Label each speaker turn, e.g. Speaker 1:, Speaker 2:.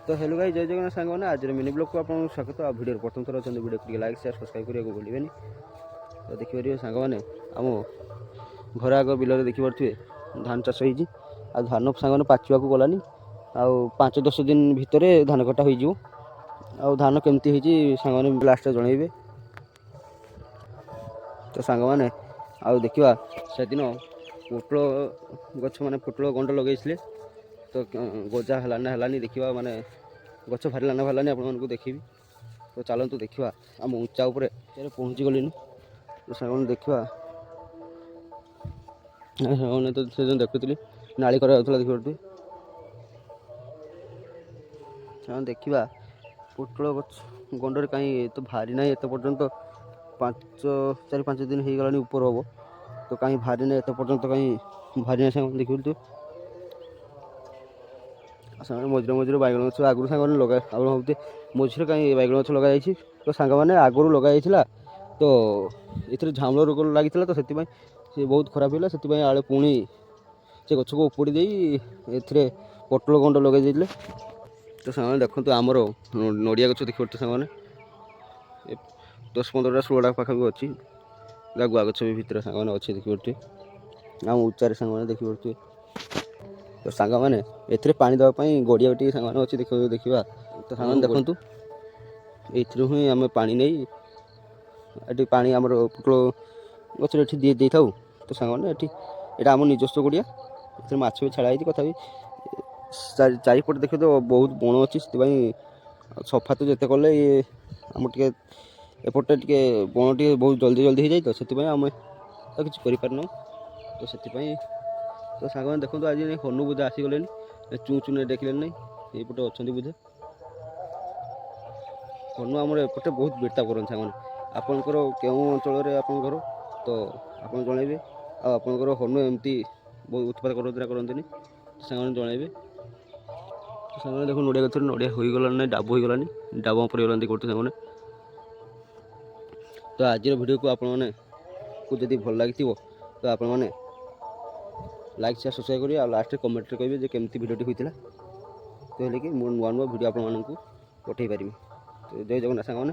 Speaker 1: तो hello guys, जय जगन्नाथ सांग मैंने आज मिनी ब्लॉग को आपको स्वागत। आ वीडियो प्रथम थर अच्छा वीडियो को लाइक शेयर सब्सक्राइब करने को भूलें। तो देखिए सांग मैंने आम घर आग बिल देखिपे धान चाष हो धान सांग पाचिबा गलानी आ 5-10 दिन भितर धान कटा हो धान केमती सांग लास्ट जनइबे। तो सांग मैंने आउ देखा से दिन पोटल गछ मैंने पोटल गंड लगे तो गजा है देखा माने गछ भारिला ना भारिलानी आपको देखी। तो चलतु देखा आम उच्चा उपर पहुँची गली। तो सांग देखा तो से देखुली नाली कर देखिए देखा पोटल गछ गंडर कहीं तो भारी ना एत पर्यंत 4-5 दिन हो गलानी ऊपर हम तो कहीं भारी ना एत पर्यंत कहीं भारी ना सांग देखिए। तो मझे मझे बैगण गछ आगुरी सांग लगा भावते मझे कहीं बैगण गछ लगे तो सांग मैंने आगुरी लगे तो ये झामल रोग लगी तो से बहुत खराब है से आड़े पुणी से गछ को उपुड़ी दे पोटल गंड लगे। तो सांग देखो आमर नड़िया गछ देखिए सांग 10-15टा 16टा पाखा अच्छी गुआ गछ भी भितर सांग अच्छे देखिए आम उच्चारे सांग देखिए। तो सांग मैंने ए पानी देवाई गड़िया टी सांग अच्छी देखा। तो सांग देखु ये आम पा नहीं ये पा आम पोटल गचर ये दे था। तो सांग मैंने ये आम निजस्व गड़िया ये माछ भी छाड़ा कथा चारिपटे देखिए तो बहुत बण अच्छी से सफा तो जिते कले ये आम टे एपटे टे बण टे बहुत जल्दी जल्दी हो जाए तो से आम तो किसी करना। तो से तो सांग मैंने देखो आज हनु बुझे आसीगले चू चू नहीं देखले ना ये अच्छा बुझे हनु आमर एपटे बहुत बेटा कर सांग आपंकर क्यों अंचल आप घर तो आप जनइबे आपंकर हनु एमती बहुत उत्पाद करते सांग जनइबे। सांग देखो नड़िया गच नड़िया हो गलानी डाब हो गलानी डाब पड़गला देखते सांग। तो आज वीडियो को आपने जदि भल लगी तो आप लाइक शेयर सब्सक्राइब करेंगे और लास्ट कमेंट करेंगे केमती वीडियो होता तो हेल्ले कि नुआ नुआ वीडियो आपको पठे पारि। तो जय जगन्नाथ सांग।